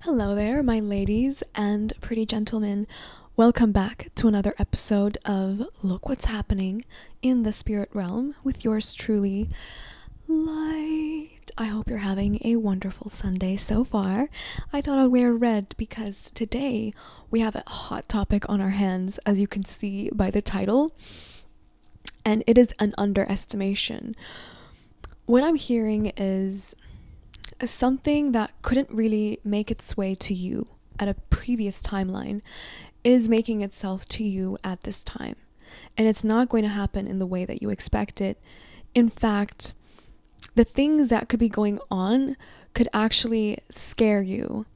Hello there, my ladies and pretty gentlemen. Welcome back to another episode of Look What's Happening in the Spirit Realm with yours truly, Light. I hope you're having a wonderful Sunday so far. I thought I'd wear red because today we have a hot topic on our hands, as you can see by the title, and it is an underestimation. What I'm hearing is something that couldn't really make its way to you at a previous timeline is making itself to you at this time. And it's not going to happen in the way that you expect it. In fact, the things that could be going on could actually scare you.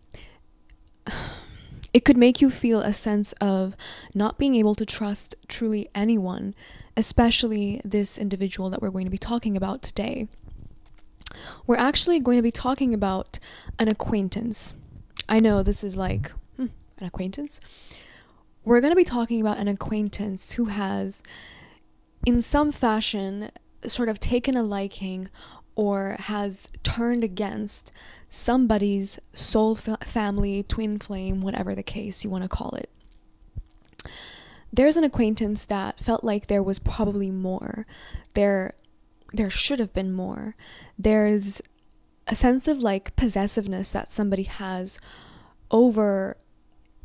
It could make you feel a sense of not being able to trust truly anyone, especially this individual that we're going to be talking about today. We're actually going to be talking about an acquaintance. I know this is like, an acquaintance? We're going to be talking about an acquaintance who has, in some fashion, sort of taken a liking or has turned against somebody's soul family, twin flame, whatever the case you want to call it. There's an acquaintance that felt like there was probably more. There should have been more. There's a sense of like possessiveness that somebody has over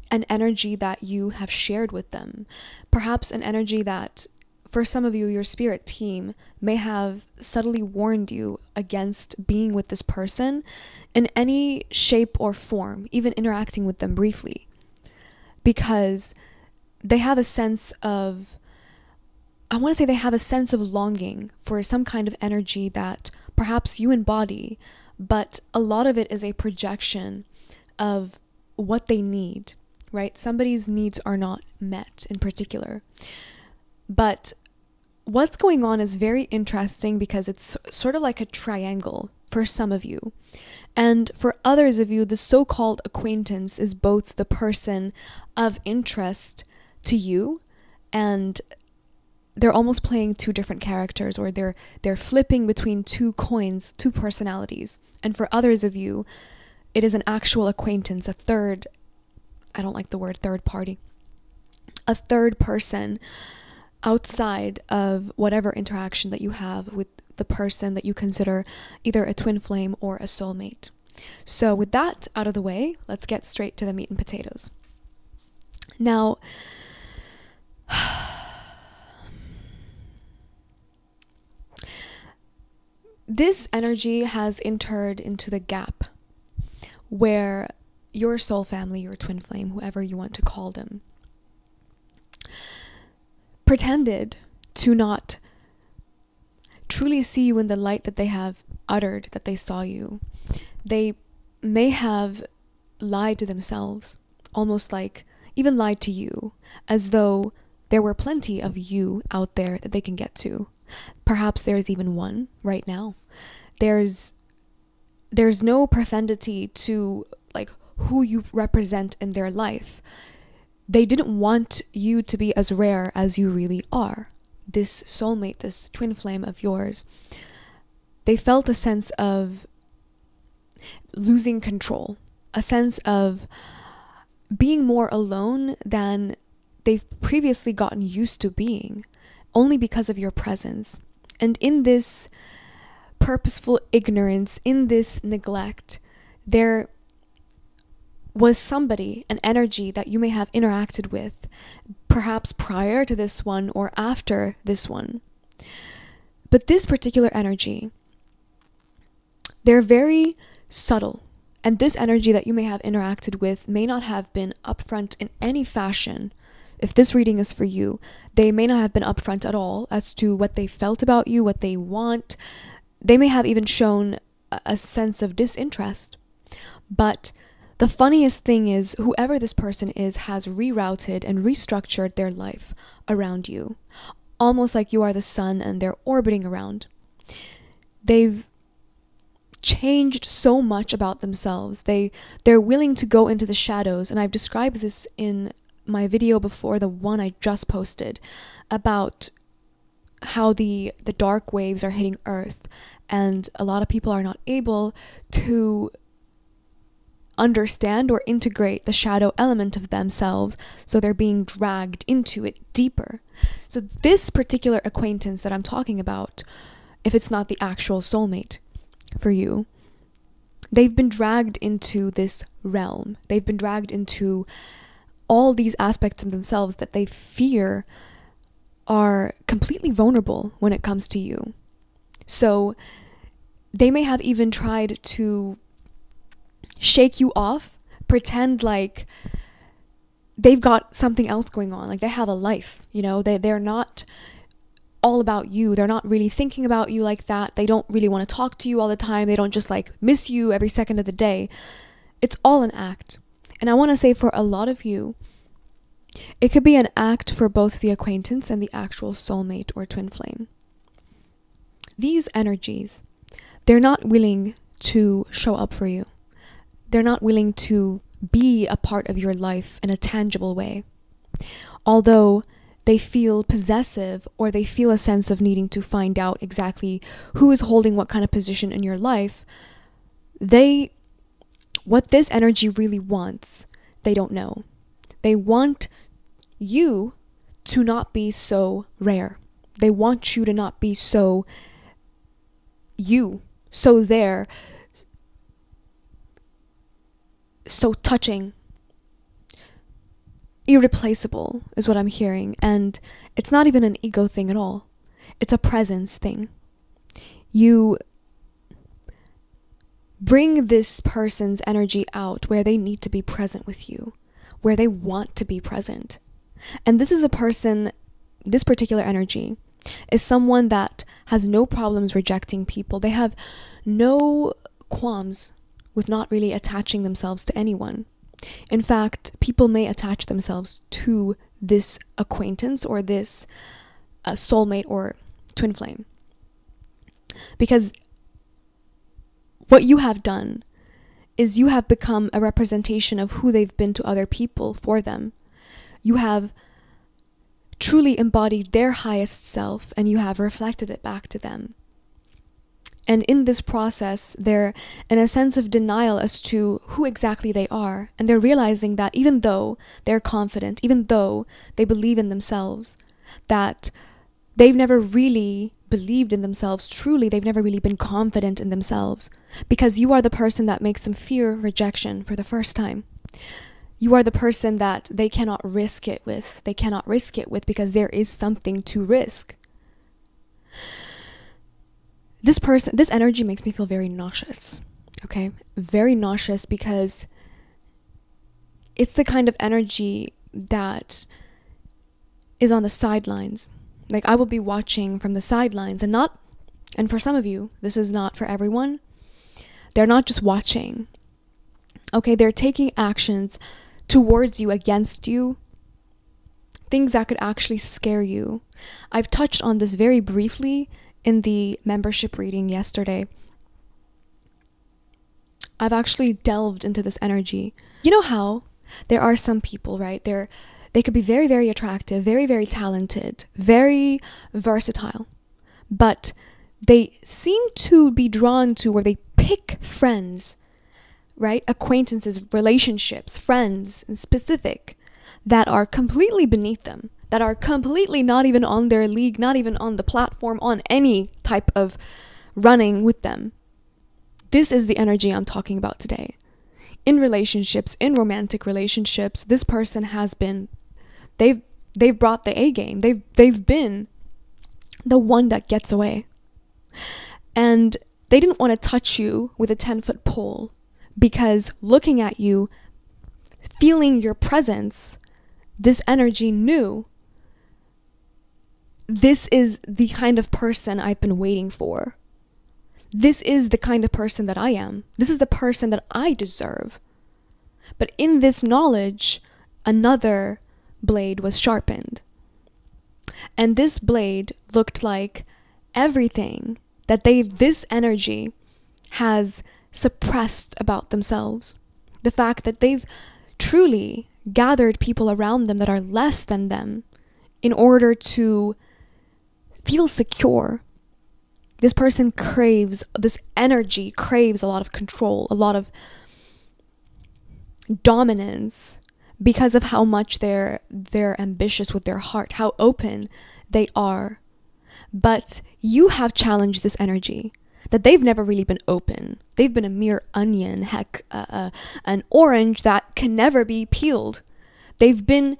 an energy that you have shared with them. Perhaps an energy that, for some of you, your spirit team may have subtly warned you against being with this person in any shape or form, even interacting with them briefly, because they have a sense of, I want to say they have a sense of longing for some kind of energy that perhaps you embody, but a lot of it is a projection of what they need, right? Somebody's needs are not met in particular. But what's going on is very interesting because it's sort of like a triangle for some of you. And for others of you, the so-called acquaintance is both the person of interest to you, and they're almost playing two different characters, or they're flipping between two coins, two personalities. And for others of you, it is an actual acquaintance, a third, I don't like the word third party, a third person outside of whatever interaction that you have with the person that you consider either a twin flame or a soulmate. So with that out of the way, let's get straight to the meat and potatoes. Now, this energy has entered into the gap where your soul family, your twin flame, whoever you want to call them, pretended to not truly see you in the light that they have uttered that they saw you. They may have lied to themselves, almost like even lied to you, as though there were plenty of you out there that they can get to. Perhaps there's even one right now. There's no profundity to like who you represent in their life. They didn't want you to be as rare as you really are. This soulmate, this twin flame of yours, they felt a sense of losing control, a sense of being more alone than they've previously gotten used to being, only because of your presence. And in this purposeful ignorance, in this neglect, there was somebody, an energy that you may have interacted with, perhaps prior to this one or after this one. But this particular energy, they're very subtle. And this energy that you may have interacted with may not have been upfront in any fashion. If this reading is for you, they may not have been upfront at all as to what they felt about you, what they want. They may have even shown a sense of disinterest. But the funniest thing is, whoever this person is has rerouted and restructured their life around you, almost like you are the sun and they're orbiting around. They've changed so much about themselves. They're willing to go into the shadows, and I've described this in my video before, the one I just posted, about how the dark waves are hitting Earth, and a lot of people are not able to understand or integrate the shadow element of themselves, so they're being dragged into it deeper. So this particular acquaintance that I'm talking about, if it's not the actual soulmate for you, they've been dragged into this realm. They've been dragged into all these aspects of themselves that they fear are completely vulnerable when it comes to you. So they may have even tried to shake you off, pretend like they've got something else going on, like they have a life, they're not all about you. They're not really thinking about you like that. They don't really want to talk to you all the time. They don't just like miss you every second of the day. It's all an act. And I want to say, for a lot of you, it could be an act for both the acquaintance and the actual soulmate or twin flame. These energies, they're not willing to show up for you. They're not willing to be a part of your life in a tangible way. Although they feel possessive, or they feel a sense of needing to find out exactly who is holding what kind of position in your life, what this energy really wants, they don't know. They want you to not be so rare. They want you to not be so you, so there, so touching, irreplaceable is what I'm hearing. And it's not even an ego thing at all. It's a presence thing. You bring this person's energy out where they need to be present with you, where they want to be present. And this is a person, this particular energy is someone that has no problems rejecting people. They have no qualms with not really attaching themselves to anyone. In fact, people may attach themselves to this acquaintance or this soulmate or twin flame, because what you have done is you have become a representation of who they've been to other people for them. You have truly embodied their highest self, and you have reflected it back to them. And in this process, they're in a sense of denial as to who exactly they are. And they're realizing that even though they're confident, even though they believe in themselves, that they've never really believed in themselves truly. They've never really been confident in themselves, because you are the person that makes them fear rejection for the first time. You are the person that they cannot risk it with. They cannot risk it with because there is something to risk. This energy makes me feel very nauseous, okay? Very nauseous, because it's the kind of energy that is on the sidelines. Like, I will be watching from the sidelines, and for some of you, this is not for everyone. They're not just watching, okay? They're taking actions towards you, against you, things that could actually scare you. I've touched on this very briefly in the membership reading yesterday. I've actually delved into this energy. You know how there are some people, right? They could be very, very attractive, very, very talented, very versatile, but they seem to be drawn to, or they pick friends, right? Acquaintances, relationships, friends in specific, that are completely beneath them, that are completely not even on their league, not even on the platform, on any type of running with them. This is the energy I'm talking about today. In relationships, in romantic relationships, this person has been, they've brought the A game. They've been the one that gets away. And they didn't want to touch you with a 10-foot pole, because looking at you, feeling your presence, this energy knew, this is the kind of person I've been waiting for. This is the kind of person that I am. This is the person that I deserve. But in this knowledge, another blade was sharpened. And this blade looked like everything that this energy has suppressed about themselves. The fact that they've truly gathered people around them that are less than them in order to feel secure. This person craves, this energy craves a lot of control, a lot of dominance because of how much they're ambitious with their heart, how open they are. But you have challenged this energy, that they've never really been open. They've been a mere onion, heck, an orange that can never be peeled. They've been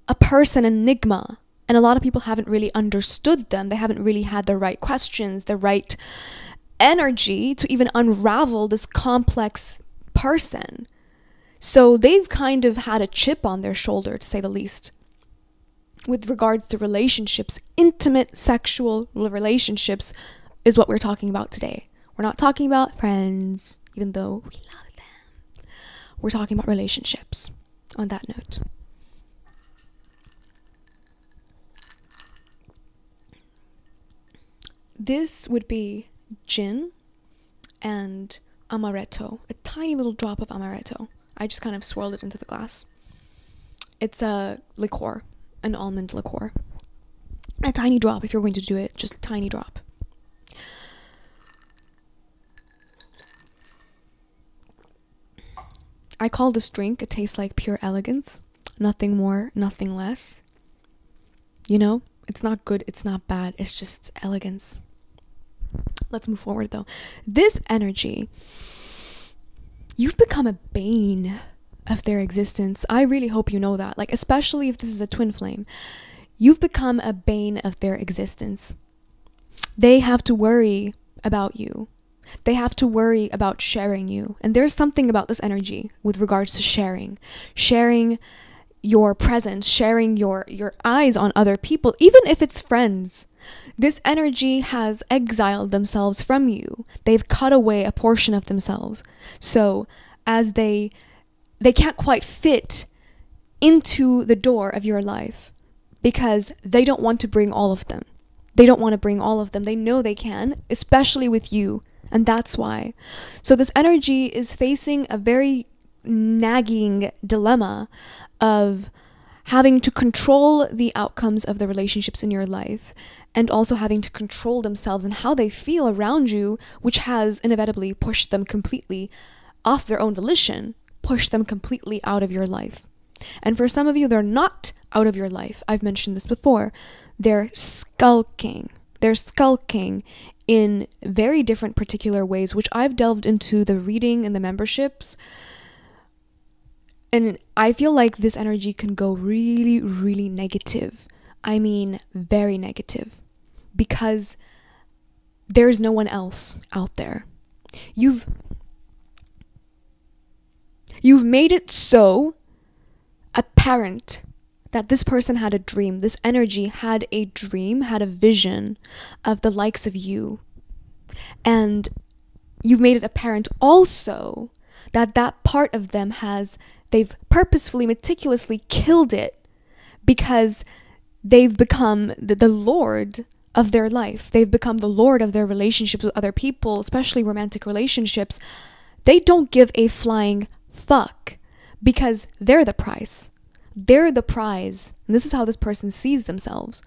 a person enigma, and a lot of people haven't really understood them. They haven't really had the right questions, the right energy to even unravel this complex person. So they've kind of had a chip on their shoulder, to say the least, with regards to relationships. Intimate sexual relationships is what we're talking about today. We're not talking about friends, even though we love them. We're talking about relationships on that note. This would be gin and amaretto, a tiny little drop of amaretto. I just kind of swirled it into the glass. It's a liqueur, an almond liqueur. A tiny drop, if you're going to do it, just a tiny drop. I call this drink, it tastes like pure elegance. Nothing more, nothing less. You know, it's not good, it's not bad, it's just elegance. Let's move forward though. This energy, you've become a bane of their existence. I really hope you know that. Like, especially if this is a twin flame. You've become a bane of their existence. They have to worry about you. They have to worry about sharing you. And there's something about this energy with regards to sharing. Sharing your presence, sharing your eyes on other people, even if it's friends. This energy has exiled themselves from you. They've cut away a portion of themselves. So as they can't quite fit into the door of your life because they don't want to bring all of them. They don't want to bring all of them. They know they can, especially with you. And that's why. So this energy is facing a very nagging dilemma of having to control the outcomes of the relationships in your life and also having to control themselves and how they feel around you, which has inevitably pushed them completely off their own volition, pushed them completely out of your life. And for some of you, they're not out of your life. I've mentioned this before. They're skulking. They're skulking in very different particular ways, which I've delved into the reading and the memberships. And I feel like this energy can go really, really negative. I mean, very negative. Because there's no one else out there. You've made it so apparent that this person had a dream. This energy had a dream, had a vision of the likes of you. And you've made it apparent also that that part of them they've purposefully, meticulously killed it because they've become the lord of their life. They've become the lord of their relationships with other people, especially romantic relationships. They don't give a flying fuck because they're the prize. They're the prize. And this is how this person sees themselves.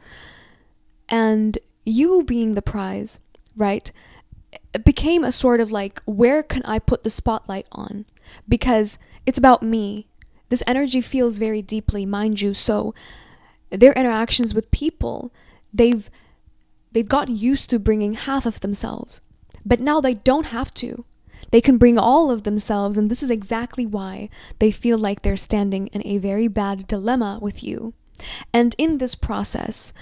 And you being the prize, right, it became a sort of like, where can I put the spotlight on? Because it's about me. This energy feels very deeply, mind you. So their interactions with people, they've gotten used to bringing half of themselves. But now they don't have to. They can bring all of themselves, and this is exactly why they feel like they're standing in a very bad dilemma with you. And in this process,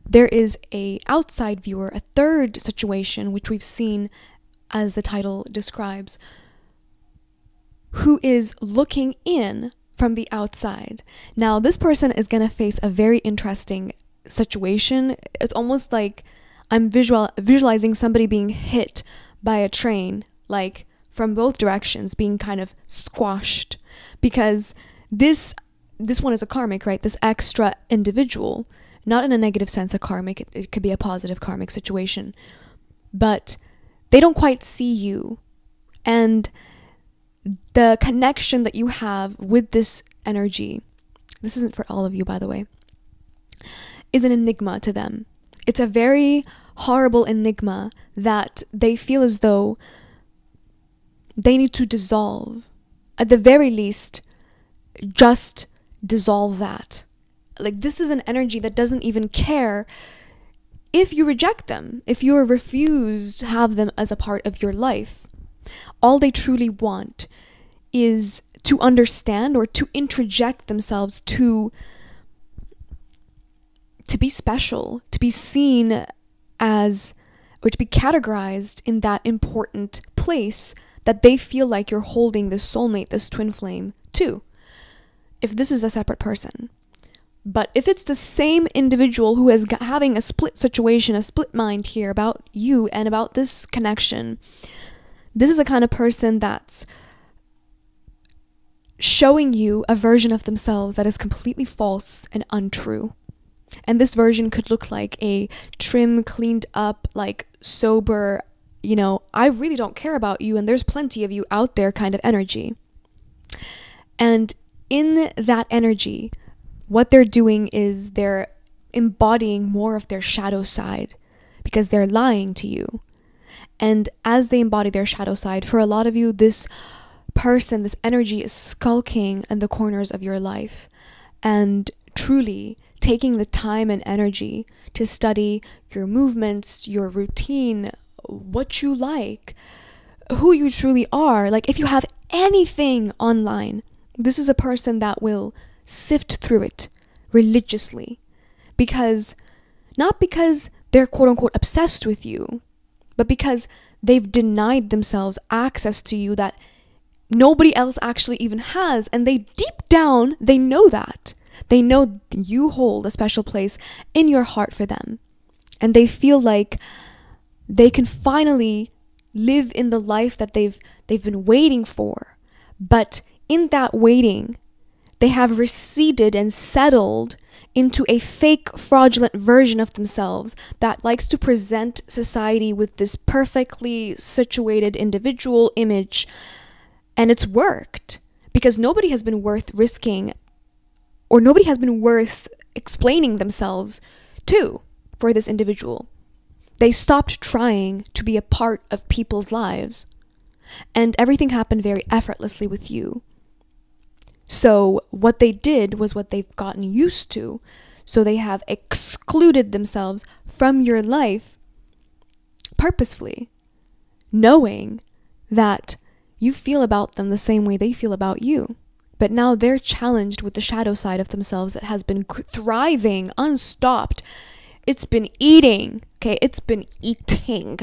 there is a outside viewer, a third situation, which we've seen as the title describes, who is looking in from the outside. Now, this person is going to face a very interesting situation. It's almost like I'm visualizing somebody being hit by a train, like from both directions, being kind of squashed, because this one is a karmic, right? This extra individual, not in a negative sense, a karmic, it could be a positive karmic situation, but they don't quite see you. And the connection that you have with this energy, this isn't for all of you, by the way, is an enigma to them. It's a very horrible enigma that they feel as though they need to dissolve. At the very least, just dissolve that. Like, this is an energy that doesn't even care if you reject them, if you refuse to have them as a part of your life. All they truly want is to understand or to interject themselves to be special, to be seen as, or to be categorized in that important place that they feel like you're holding this soulmate, this twin flame to, if this is a separate person. But if it's the same individual who is having a split situation, a split mind here about you and about this connection, this is the kind of person that's showing you a version of themselves that is completely false and untrue. And this version could look like a trim, cleaned up, like sober, I really don't care about you and there's plenty of you out there kind of energy. And in that energy, what they're doing is they're embodying more of their shadow side because they're lying to you. And as they embody their shadow side, for a lot of you, this person, this energy is skulking in the corners of your life and truly taking the time and energy to study your movements, your routine, what you like, who you truly are. Like, if you have anything online, this is a person that will sift through it religiously, not because they're quote unquote obsessed with you, but because they've denied themselves access to you that nobody else actually even has. And they deep down, they know that. They know you hold a special place in your heart for them. And they feel like they can finally live in the life that they've been waiting for. But in that waiting, they have receded and settled into a fake, fraudulent version of themselves that likes to present society with this perfectly situated individual image. And it's worked because nobody has been worth risking, or nobody has been worth explaining themselves to for this individual. They stopped trying to be a part of people's lives, and everything happened very effortlessly with you. So what they did was what they've gotten used to. So they have excluded themselves from your life purposefully, knowing that you feel about them the same way they feel about you. But now they're challenged with the shadow side of themselves that has been thriving, unstopped. It's been eating, okay? It's been eating.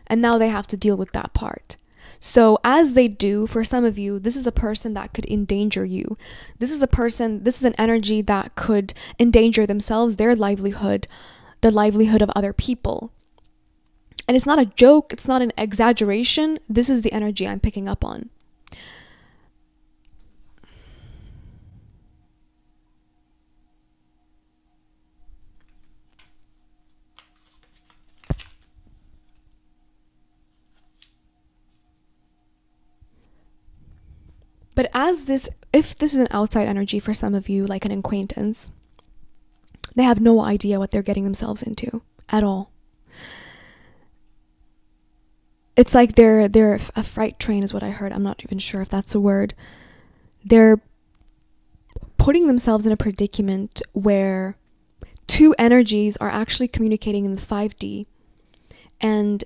And now they have to deal with that part. So as they do, for some of you, this is a person that could endanger you. This is an energy that could endanger themselves, their livelihood, the livelihood of other people. And it's not a joke, it's not an exaggeration. This is the energy I'm picking up on. But if this is an outside energy for some of you, like an acquaintance, they have no idea what they're getting themselves into at all. It's like they're a freight train is what I heard. I'm not even sure if that's a word. They're putting themselves in a predicament where two energies are actually communicating in the 5D, and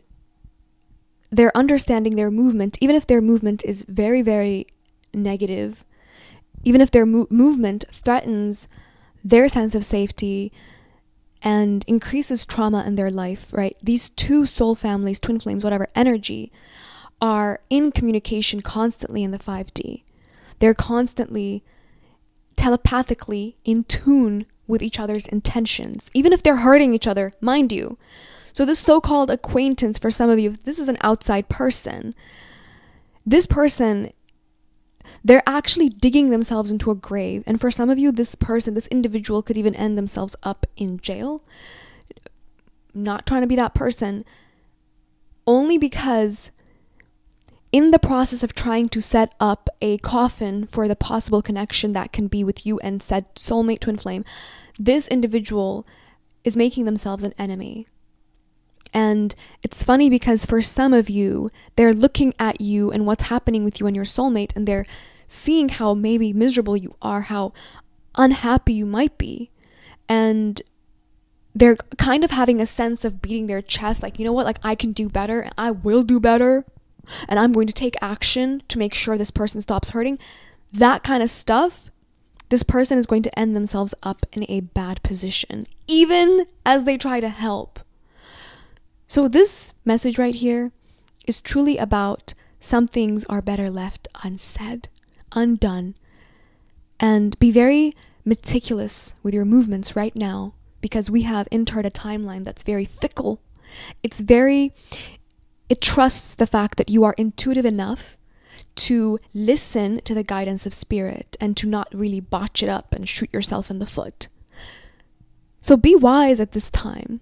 they're understanding their movement, even if their movement is very, very negative, even if their movement threatens their sense of safety and increases trauma in their life, right? These two soul families, twin flames, whatever energy, are in communication constantly in the 5D. They're constantly telepathically in tune with each other's intentions, even if they're hurting each other, mind you. So this so-called acquaintance, for some of you, this is an outside person. This person, they're actually digging themselves into a grave. And for some of you, this individual could even end themselves up in jail. Not trying to be that person. Only because in the process of trying to set up a coffin for the possible connection that can be with you and said soulmate twin flame, this individual is making themselves an enemy. And it's funny because for some of you, they're looking at you and what's happening with you and your soulmate, and they're seeing how maybe miserable you are, how unhappy you might be, and they're kind of having a sense of beating their chest, like, you know what, like, I can do better, and I will do better, and I'm going to take action to make sure this person stops hurting. That kind of stuff, this person is going to end themselves up in a bad position, even as they try to help. So this message right here is truly about some things are better left unsaid, undone, and be very meticulous with your movements right now, because we have entered a timeline that's very fickle. It trusts the fact that you are intuitive enough to listen to the guidance of spirit and to not really botch it up and shoot yourself in the foot. So be wise at this time.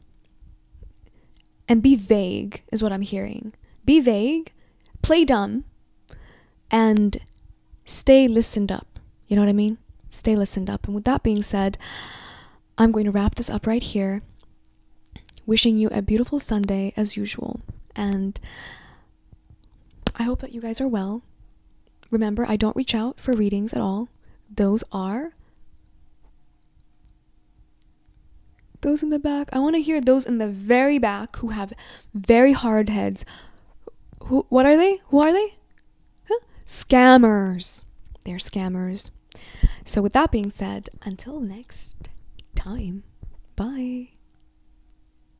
And be vague is what I'm hearing. Be vague, play dumb, and stay listened up. You know what I mean? Stay listened up. And with that being said, I'm going to wrap this up right here. Wishing you a beautiful Sunday as usual. And I hope that you guys are well. Remember, I don't reach out for readings at all. Those in the back. I want to hear those in the very back who have very hard heads. What are they? Who are they? Huh? Scammers. They're scammers. So with that being said, until next time, bye.